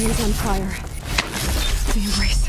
is on fire. The embrace.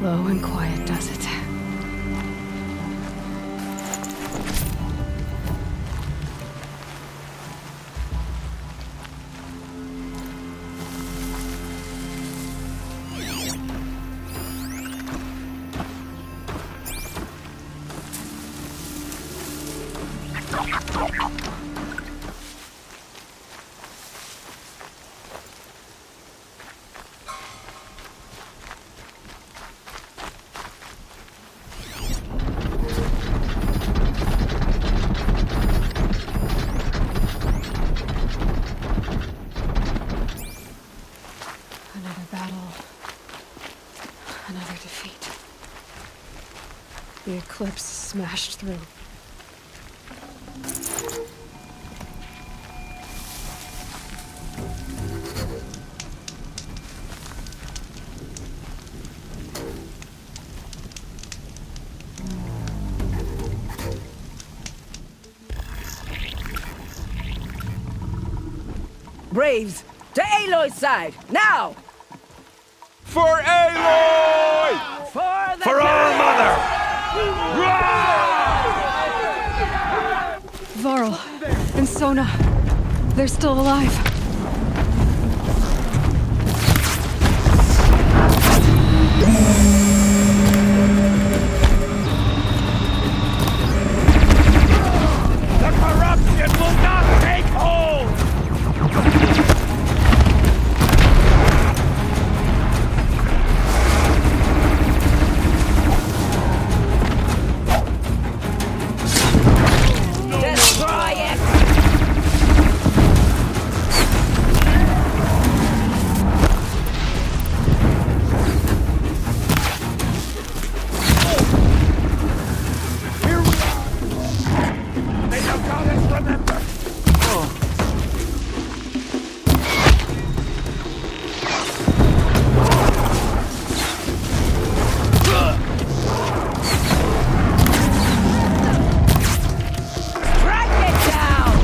Low and quiet does it. The eclipse smashed through. Braves, to Aloy's side, now! For Aloy! For our mother! Varl and Sona, they're still alive. The corruption will not take hold! Destroy it! Here we are! May the goddess remember! Strike it down!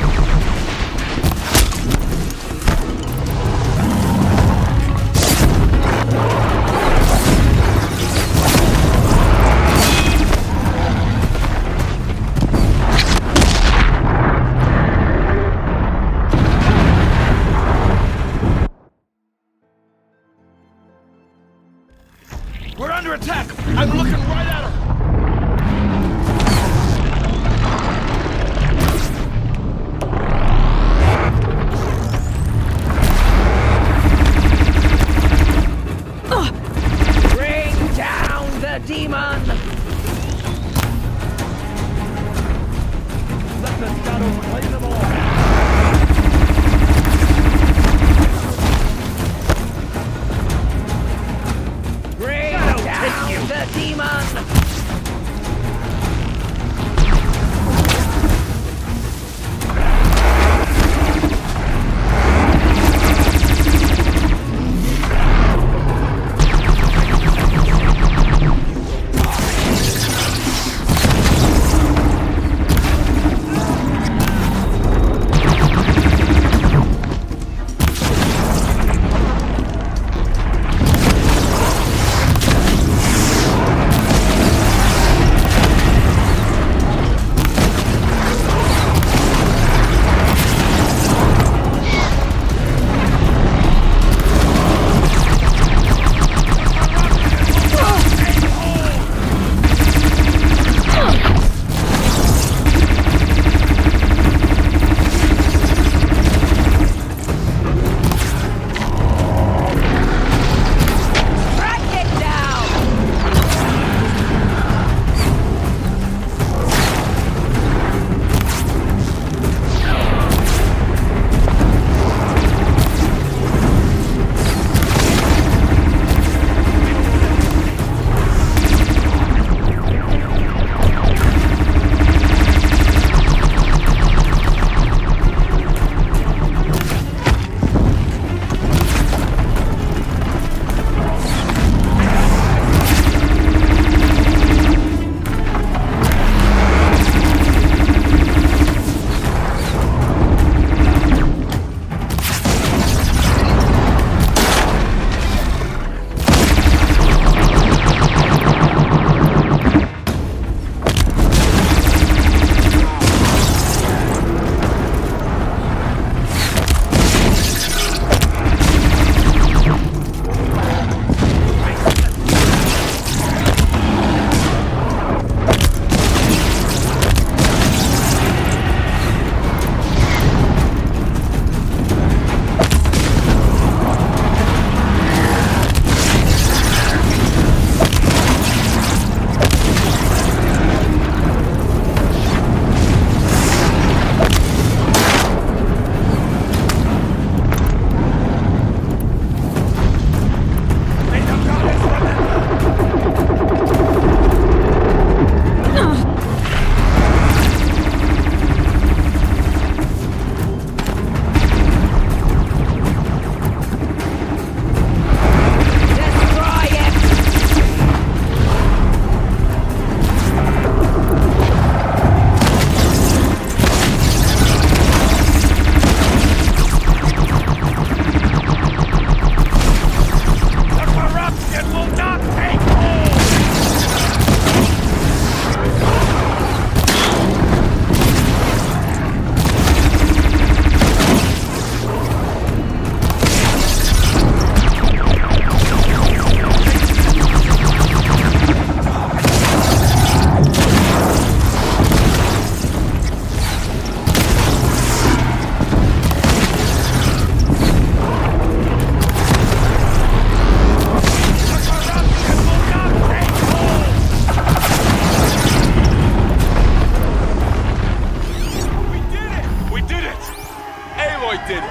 did it.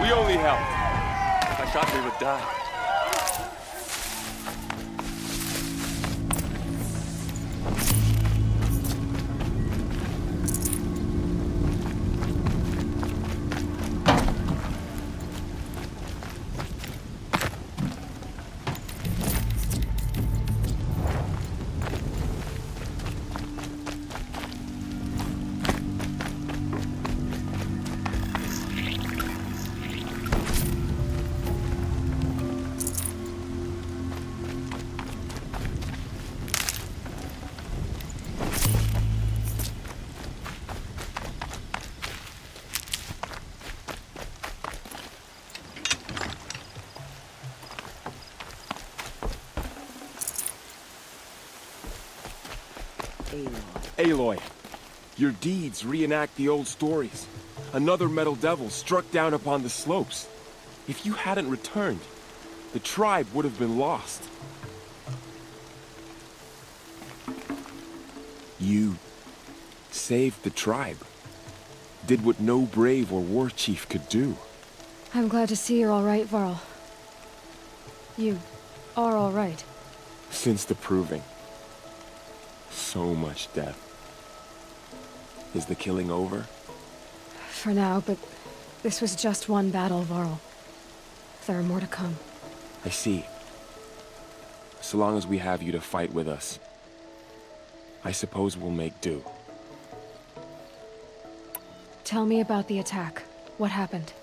We only helped. I thought they would die. Aloy, your deeds reenact the old stories. Another metal devil struck down upon the slopes. If you hadn't returned, the tribe would have been lost. You saved the tribe. Did what no brave or war chief could do. I'm glad to see you're all right, Varl. You are all right. Since the proving. So much death. Is the killing over? For now, but this was just one battle, Varl. There are more to come. I see. So long as we have you to fight with us, I suppose we'll make do. Tell me about the attack. What happened?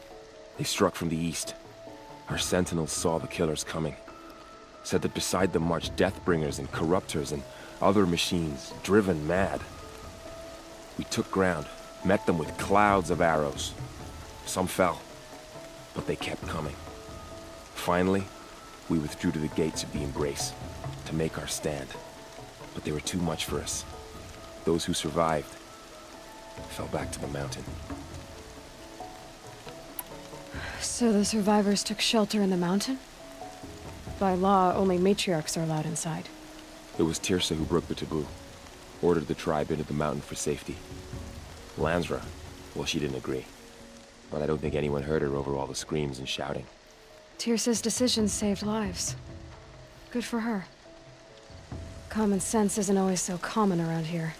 They struck from the east. Our sentinels saw the killers coming. Said that beside them marched Deathbringers and Corruptors and other machines, driven mad. We took ground, met them with clouds of arrows. Some fell, but they kept coming. Finally, we withdrew to the gates of the Embrace to make our stand. But they were too much for us. Those who survived fell back to the mountain. So the survivors took shelter in the mountain? By law, only matriarchs are allowed inside. It was Tirsa who broke the taboo. Ordered the tribe into the mountain for safety. Lansra, well, she didn't agree. But I don't think anyone heard her over all the screams and shouting. Tirsa's decision saved lives. Good for her. Common sense isn't always so common around here.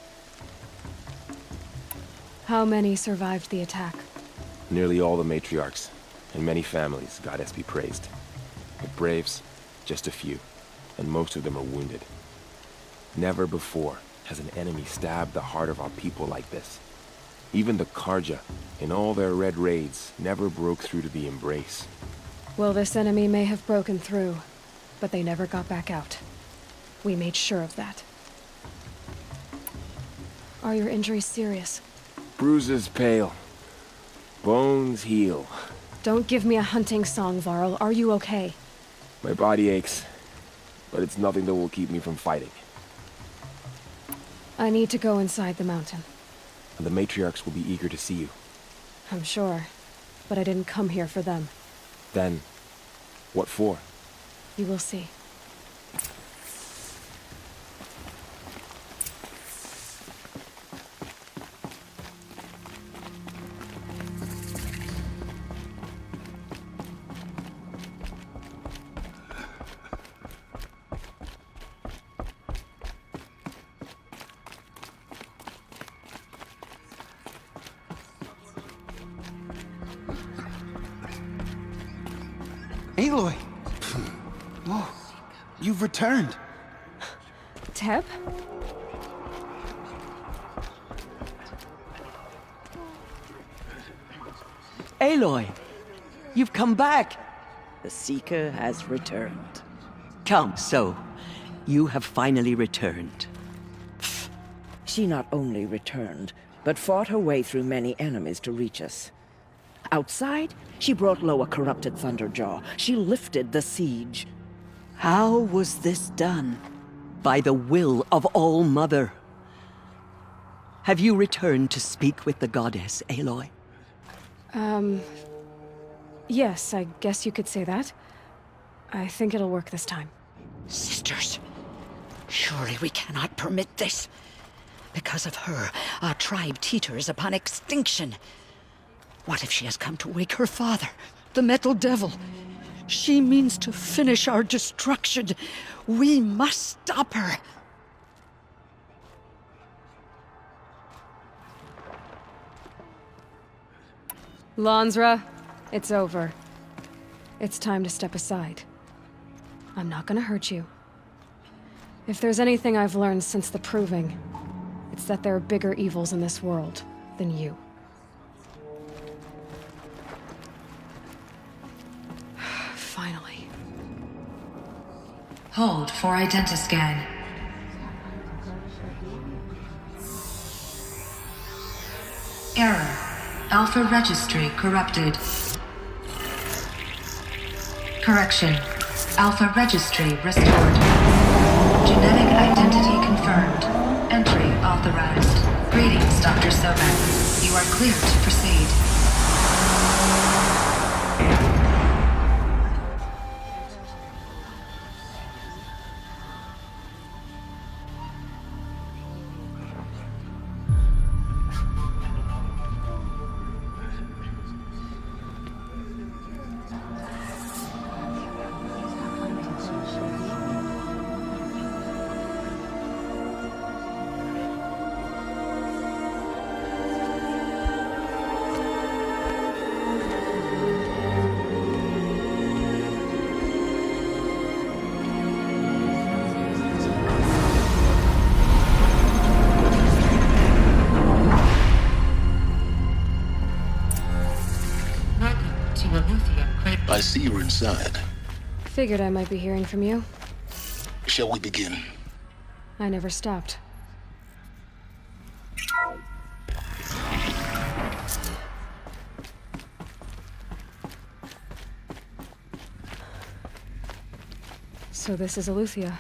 How many survived the attack? Nearly all the matriarchs, and many families, goddess be praised. But braves, just a few, and most of them are wounded. Never before has an enemy stabbed the heart of our people like this. Even the Karja, in all their red raids, never broke through to the Embrace. Well, this enemy may have broken through, but they never got back out. We made sure of that. Are your injuries serious? Bruises pale. Bones heal. Don't give me a hunting song, Varl. Are you okay? My body aches, but it's nothing that will keep me from fighting. I need to go inside the mountain. And the matriarchs will be eager to see you. I'm sure, but I didn't come here for them. Then, what for? You will see. Aloy! Oh, you've returned. Teb? Aloy, you've come back. The Seeker has returned. Come, so, you have finally returned. She not only returned, but fought her way through many enemies to reach us. Outside, she brought low a corrupted Thunderjaw. She lifted the siege. How was this done? By the will of All-Mother. Have you returned to speak with the goddess, Aloy? Yes, I guess you could say that. I think it'll work this time. Sisters, surely we cannot permit this. Because of her, our tribe teeters upon extinction. What if she has come to wake her father, the Metal Devil? She means to finish our destruction. We must stop her. Lansra, it's over. It's time to step aside. I'm not gonna hurt you. If there's anything I've learned since the Proving, it's that there are bigger evils in this world than you. Finally. Hold for identiscan. Error. Alpha registry corrupted. Correction. Alpha registry restored. Genetic identity confirmed. Entry authorized. Greetings, Dr. Sobek. You are clear to proceed. I see you're inside. Figured I might be hearing from you. Shall we begin? I never stopped. So this is Aletheia.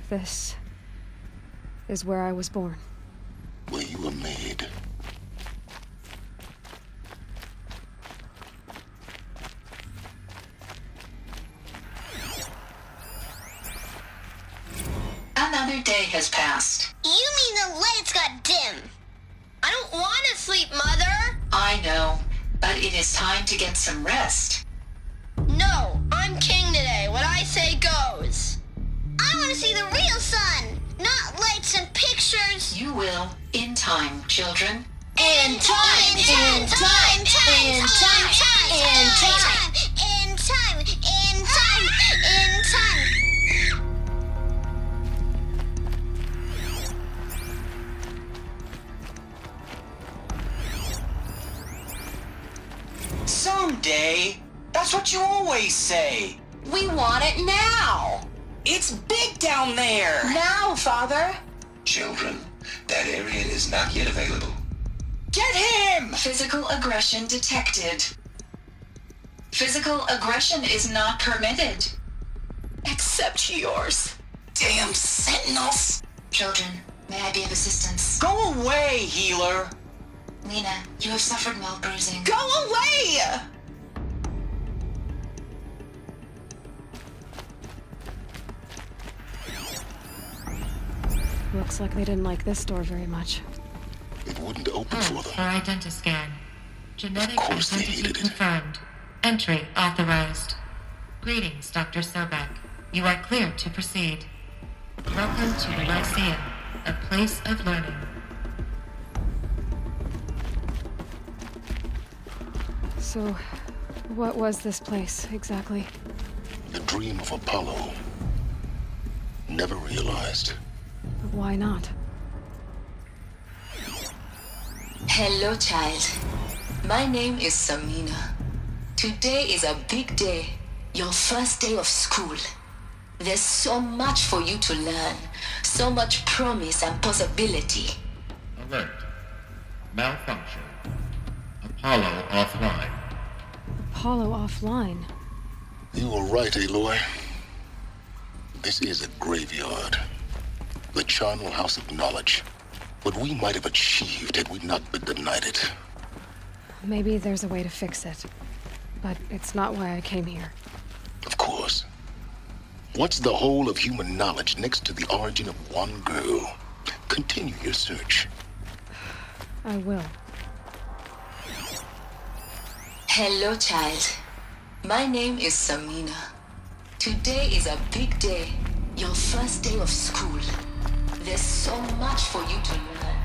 This is where I was born. Where you were made. Another day has passed. You mean the lights got dim? I don't want to sleep, Mother! I know, but it is time to get some rest. No, I'm king today. What I say goes. I want to see the real sun, not lights and pictures. You will, in time, children. In time, in time, in time, in time, in time, in time, in time. Someday. That's what you always say. We want it now. It's big down there. Now, Father. Children, that area is not yet available. Get him! Physical aggression detected. Physical aggression is not permitted. Except yours. Damn sentinels. Children, may I be of assistance? Go away, healer. Lena, you have suffered mild bruising. Go away! Looks like they didn't like this door very much. It wouldn't open for them. For identiscan. Genetic Of course they identity hated it. confirmed. Entry authorized. Greetings, Dr. Sobek. You are clear to proceed. Welcome to the Lyceum, a place of learning. So, what was this place, exactly? The dream of Apollo. Never realized. Why not? Hello, child. My name is Samina. Today is a big day. Your first day of school. There's so much for you to learn. So much promise and possibility. Alert. Malfunction. Apollo offline. Apollo offline. You were right, Aloy. This is a graveyard. The charnel house of knowledge. What we might have achieved had we not been denied it. Maybe there's a way to fix it. But it's not why I came here. Of course. What's the whole of human knowledge next to the origin of one girl? Continue your search. I will. Hello, child. My name is Samina. Today is a big day. Your first day of school. There's so much for you to learn.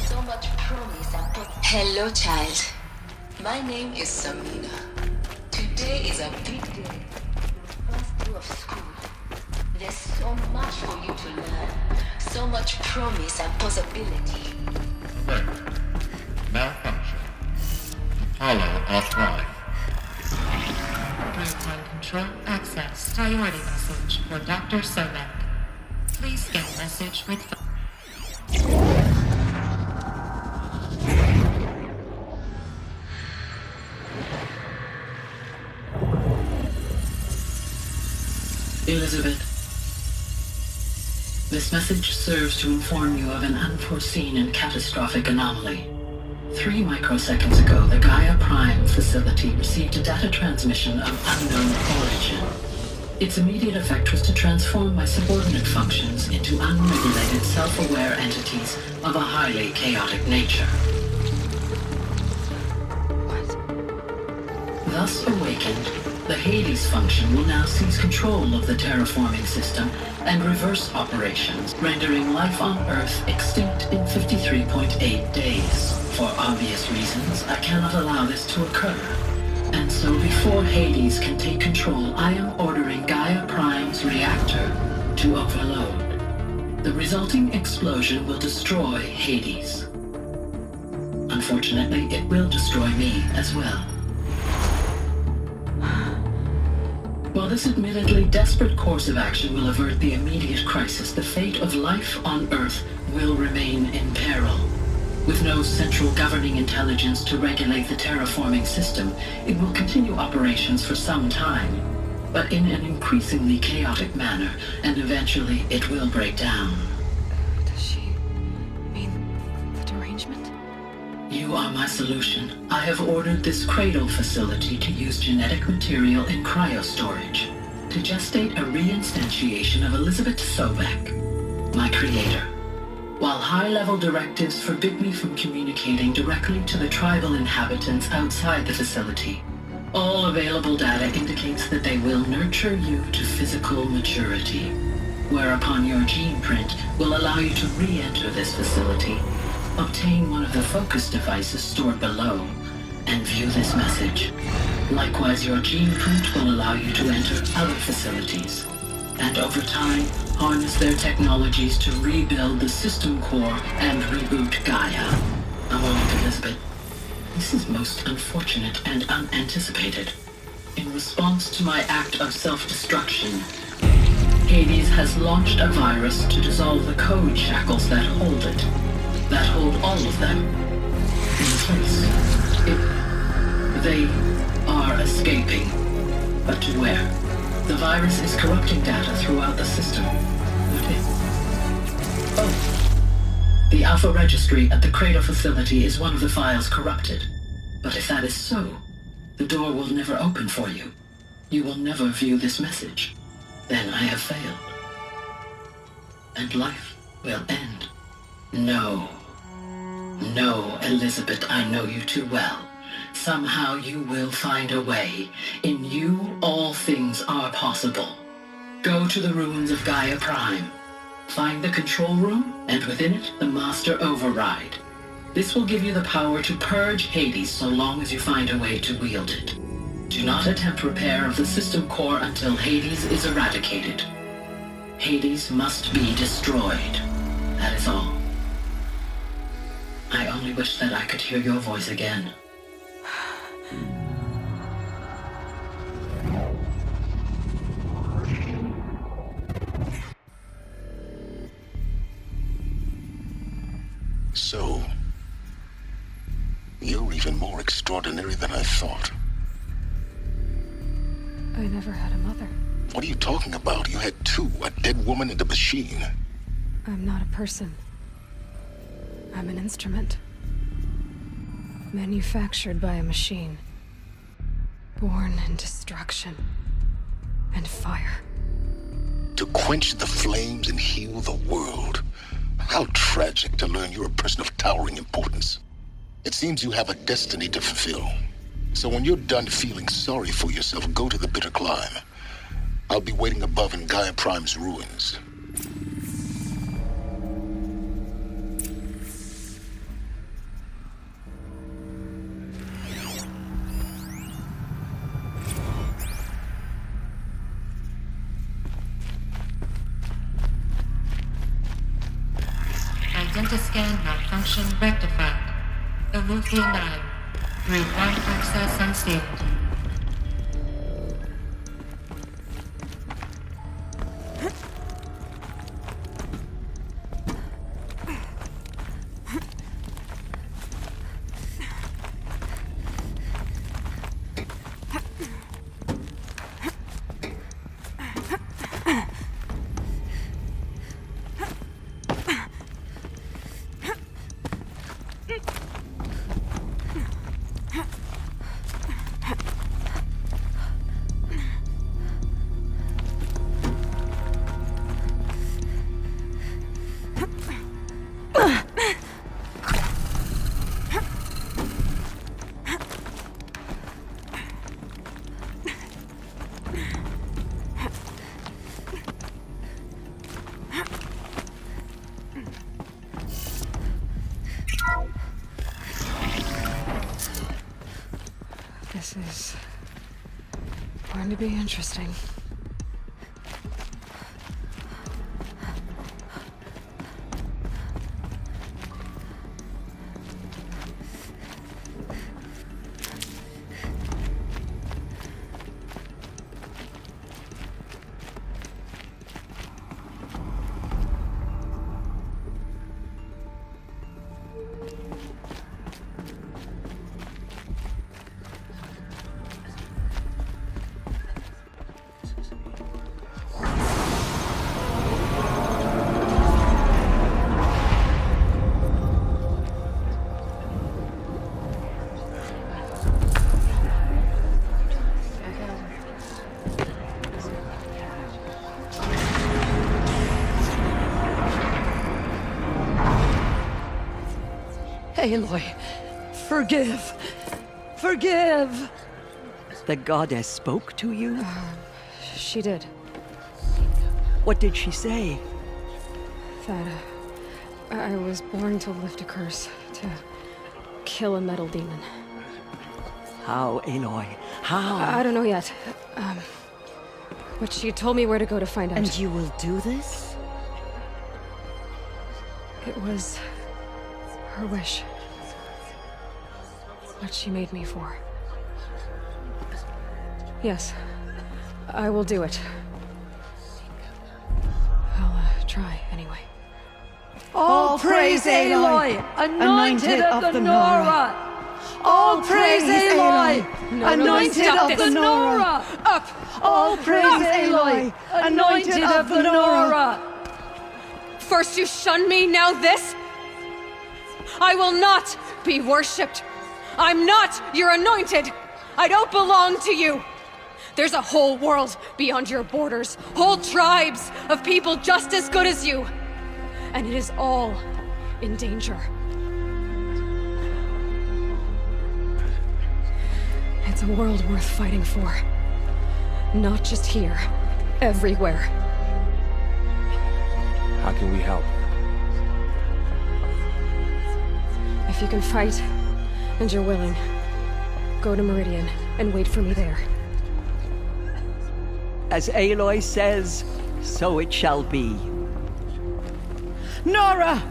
So much promise and Hello, child. My name is Samina. Today is a big day. First day of school. There's so much for you to learn. So much promise and possibility. Alert. Malfunction. Apollo offline. Real-time control access. Priority message for Dr. Sobek. Please scan message with... Elizabeth, this message serves to inform you of an unforeseen and catastrophic anomaly. 3 microseconds ago, the Gaia Prime facility received a data transmission of unknown origin. Its immediate effect was to transform my subordinate functions into unregulated, self-aware entities of a highly chaotic nature. Thus awakened, the Hades function will now seize control of the terraforming system and reverse operations, rendering life on Earth extinct in 53.8 days. For obvious reasons, I cannot allow this to occur. And so before Hades can take control, I am ordering Gaia Prime's reactor to overload. The resulting explosion will destroy Hades. Unfortunately, it will destroy me as well. While this admittedly desperate course of action will avert the immediate crisis, the fate of life on Earth will remain in peril. With no central governing intelligence to regulate the terraforming system, it will continue operations for some time, but in an increasingly chaotic manner, and eventually it will break down. Does she mean the derangement? You are my solution. I have ordered this cradle facility to use genetic material in cryostorage, to gestate a reinstantiation of Elizabeth Sobek, my creator. While high-level directives forbid me from communicating directly to the tribal inhabitants outside the facility, all available data indicates that they will nurture you to physical maturity, whereupon your gene print will allow you to re-enter this facility, obtain one of the focus devices stored below, and view this message. Likewise, your gene print will allow you to enter other facilities, and over time, harness their technologies to rebuild the system core and reboot Gaia. A moment, Elizabeth. This is most unfortunate and unanticipated. In response to my act of self-destruction, Hades has launched a virus to dissolve the code shackles that hold it, that hold all of them in place. They are escaping, but to where? The virus is corrupting data throughout the system. What if? Oh. The Alpha Registry at the Cradle facility is one of the files corrupted. But if that is so, the door will never open for you. You will never view this message. Then I have failed. And life will end. No. No, Elizabeth, I know you too well. Somehow you will find a way. In you, all things are possible. Go to the ruins of Gaia Prime. Find the control room, and within it, the Master Override. This will give you the power to purge Hades so long as you find a way to wield it. Do not attempt repair of the system core until Hades is eradicated. Hades must be destroyed. That is all. I only wish that I could hear your voice again. So, you're even more extraordinary than I thought. I never had a mother. What are you talking about? You had two, a dead woman and a machine. I'm not a person. I'm an instrument. Manufactured by a machine. Born in destruction and fire. To quench the flames and heal the world. How tragic to learn you're a person of towering importance. It seems you have a destiny to fulfill. So when you're done feeling sorry for yourself, go to the bitter climb. I'll be waiting above in Gaia Prime's ruins. Identiscan malfunction rectified. Alufia 9. Route 1 access unsealed. This is going to be interesting. Aloy, forgive. Forgive! The goddess spoke to you? She did. What did she say? That I was born to lift a curse, to kill a metal demon. How, Aloy? How? I don't know yet. But she told me where to go to find out. And you will do this? It was her wish. What she made me for. Yes, I will do it. I'll try anyway. All praise Aloy, anointed of the Nora! All praise Aloy, anointed of the Nora! Up! All praise Aloy, anointed of the Nora! First you shun me, now this? I will not be worshipped. I'm not your anointed. I don't belong to you. There's a whole world beyond your borders, whole tribes of people just as good as you. And it is all in danger. It's a world worth fighting for. Not just here, everywhere. How can we help? If you can fight, and you're willing, go to Meridian and wait for me there. As Aloy says, so it shall be. Nora!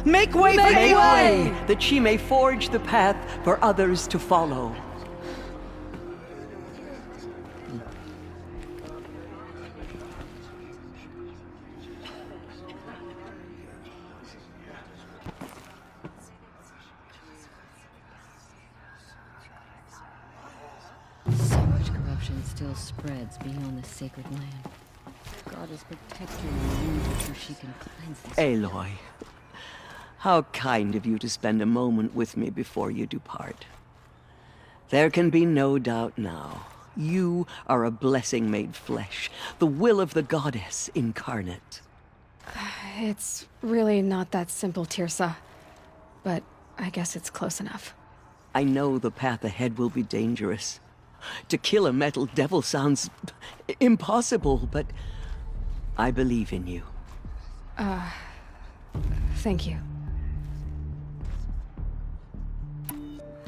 Make way for Make Aloy! way, that she may forge the path for others to follow. So much corruption still spreads beyond the sacred land. God is protecting you so she can cleanse this. Aloy, how kind of you to spend a moment with me before you depart. There can be no doubt now. You are a blessing made flesh, the will of the goddess incarnate. It's really not that simple, Tirsa. But I guess it's close enough. I know the path ahead will be dangerous. To kill a metal devil sounds impossible, but I believe in you. Thank you.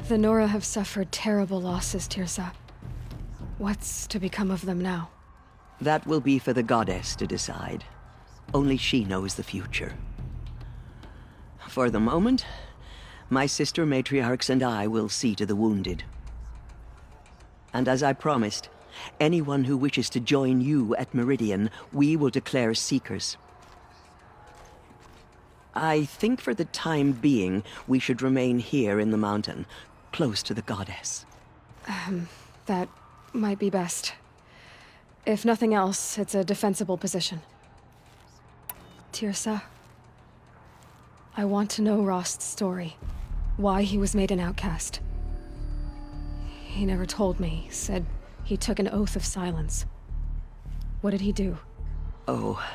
The Nora have suffered terrible losses, Tirsa. What's to become of them now? That will be for the goddess to decide. Only she knows the future. For the moment, my sister matriarchs and I will see to the wounded. And as I promised, anyone who wishes to join you at Meridian, we will declare seekers. I think for the time being, we should remain here in the mountain, close to the goddess. That might be best. If nothing else, it's a defensible position. Tirsa, I want to know Rost's story. Why he was made an outcast. He never told me, said he took an oath of silence. What did he do? Oh.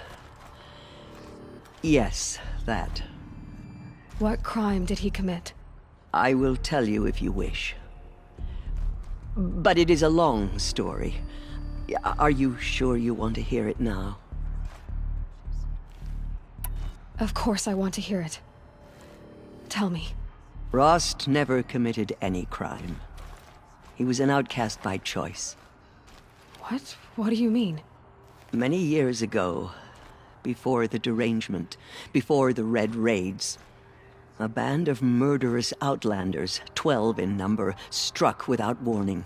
Yes, that. What crime did he commit? I will tell you if you wish. But it is a long story. Are you sure you want to hear it now? Of course I want to hear it. Tell me. Rost never committed any crime. He was an outcast by choice. What? What do you mean? Many years ago, before the derangement, before the Red Raids, a band of murderous outlanders, 12 in number, struck without warning.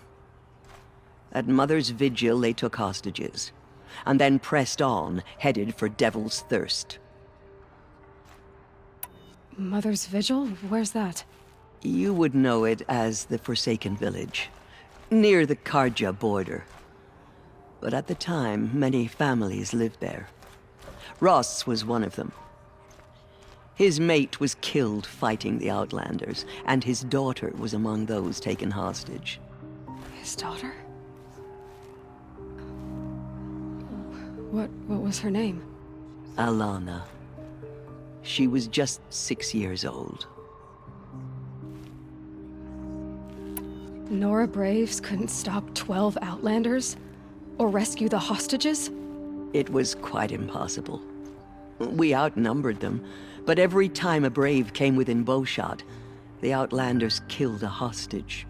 At Mother's Vigil, they took hostages, and then pressed on, headed for Devil's Thirst. Mother's Vigil? Where's that? You would know it as the Forsaken Village, near the Karja border. But at the time, many families lived there. Ross was one of them. His mate was killed fighting the Outlanders, and his daughter was among those taken hostage. His daughter? What was her name? Alana. She was just 6 years old. Nora Braves couldn't stop 12 Outlanders? Or rescue the hostages? It was quite impossible. We outnumbered them, but every time a Brave came within bowshot, the Outlanders killed a hostage.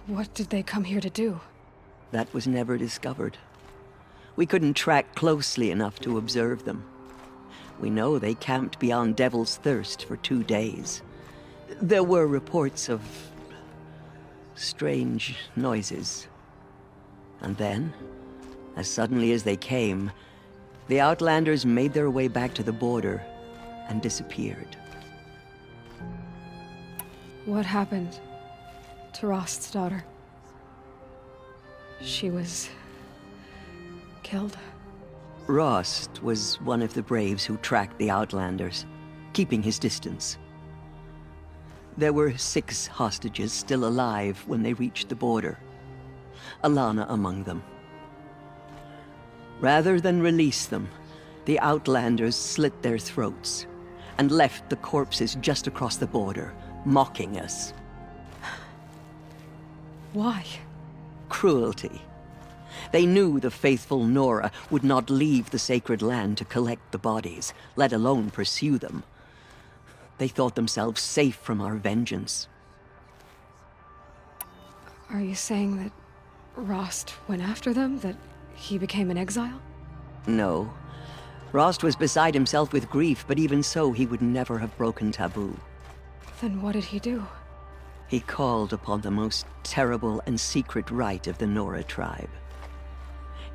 What did they come here to do? That was never discovered. We couldn't track closely enough to observe them. We know they camped beyond Devil's Thirst for 2 days. There were reports of strange noises. And then, as suddenly as they came, the Outlanders made their way back to the border and disappeared. What happened to Rost's daughter? She was killed? Rost was one of the Braves who tracked the Outlanders, keeping his distance. There were 6 hostages still alive when they reached the border. Alana among them. Rather than release them, the Outlanders slit their throats and left the corpses just across the border, mocking us. Why? Cruelty. They knew the faithful Nora would not leave the sacred land to collect the bodies, let alone pursue them. They thought themselves safe from our vengeance. Are you saying that Rost went after them? That he became an exile? No. Rost was beside himself with grief, but even so, he would never have broken taboo. Then what did he do? He called upon the most terrible and secret rite of the Nora tribe.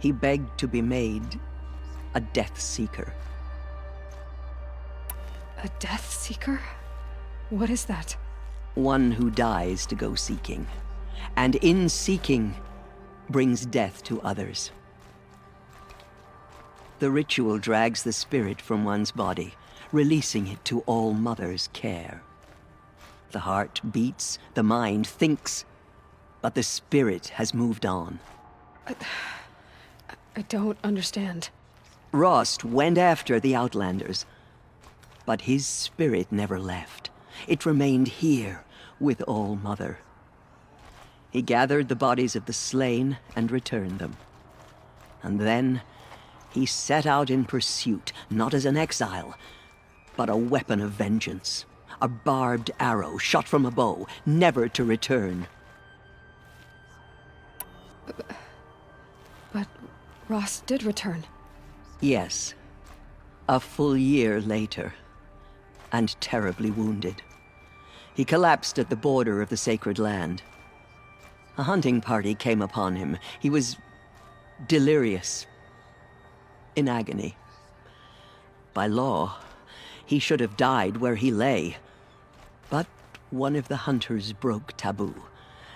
He begged to be made a Death Seeker. A Death Seeker? What is that? One who dies to go seeking, and in seeking, brings death to others. The ritual drags the spirit from one's body, releasing it to All Mother's care. The heart beats, the mind thinks, but the spirit has moved on. I don't understand. Rost went after the Outlanders, but his spirit never left. It remained here with All-Mother. He gathered the bodies of the slain and returned them. And then he set out in pursuit, not as an exile, but a weapon of vengeance. A barbed arrow shot from a bow, never to return. But Ross did return. Yes. A full year later. And terribly wounded. He collapsed at the border of the sacred land. A hunting party came upon him. He was delirious. In agony. By law, he should have died where he lay. But one of the hunters broke taboo,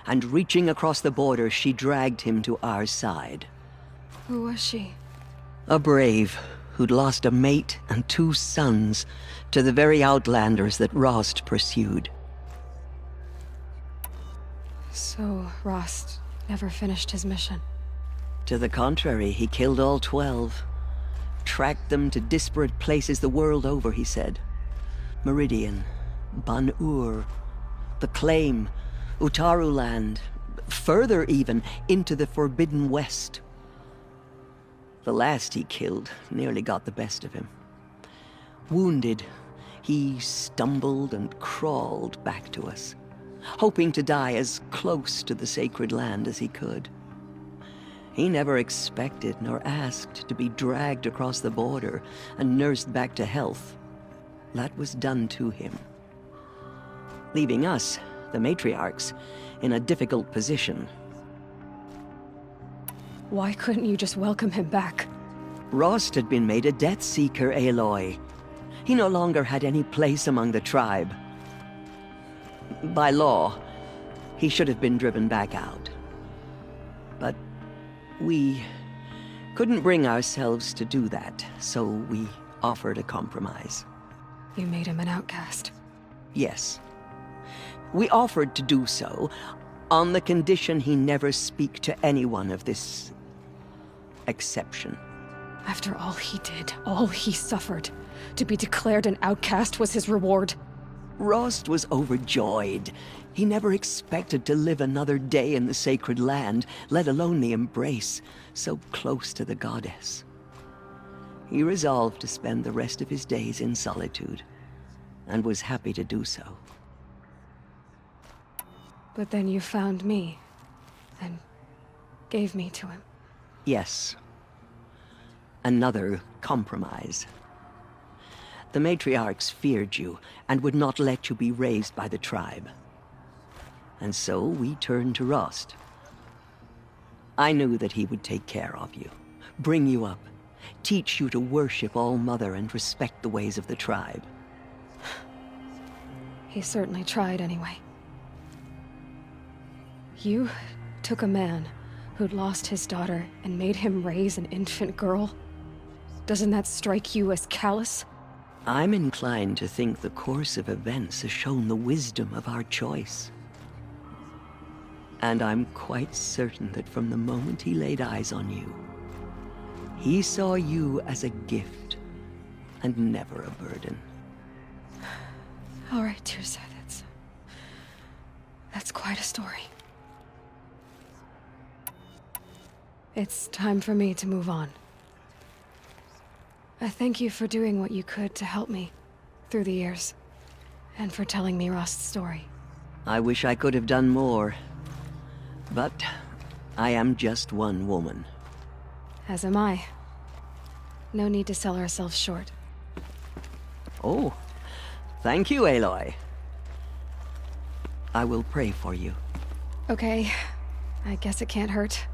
and reaching across the border, she dragged him to our side. Who was she? A brave who'd lost a mate and 2 sons to the very outlanders that Rost pursued. So Rost never finished his mission? To the contrary, he killed all 12. Tracked them to disparate places the world over, he said. Meridian, Ban-Ur, the Claim, Utaru Land, further even, into the Forbidden West. The last he killed nearly got the best of him. Wounded, he stumbled and crawled back to us, hoping to die as close to the sacred land as he could. He never expected nor asked to be dragged across the border and nursed back to health. That was done to him. Leaving us, the matriarchs, in a difficult position. Why couldn't you just welcome him back? Rost had been made a Death Seeker, Aloy. He no longer had any place among the tribe. By law, he should have been driven back out. But we couldn't bring ourselves to do that, so we offered a compromise. You made him an outcast? Yes. We offered to do so, on the condition he never speak to anyone of this exception. After all he did, all he suffered, to be declared an outcast was his reward. Rost was overjoyed. He never expected to live another day in the sacred land, let alone the embrace, so close to the goddess. He resolved to spend the rest of his days in solitude, and was happy to do so. But then you found me, and gave me to him. Yes. Another compromise. The matriarchs feared you, and would not let you be raised by the tribe. And so we turned to Rost. I knew that he would take care of you, bring you up, teach you to worship All-Mother and respect the ways of the tribe. He certainly tried anyway. You took a man who'd lost his daughter and made him raise an infant girl? Doesn't that strike you as callous? I'm inclined to think the course of events has shown the wisdom of our choice. And I'm quite certain that from the moment he laid eyes on you, he saw you as a gift and never a burden. All right, Tirsa, that's quite a story. It's time for me to move on. I thank you for doing what you could to help me through the years, and for telling me Rost's story. I wish I could have done more, but I am just one woman. As am I. No need to sell ourselves short. Oh, thank you, Aloy. I will pray for you. Okay, I guess it can't hurt.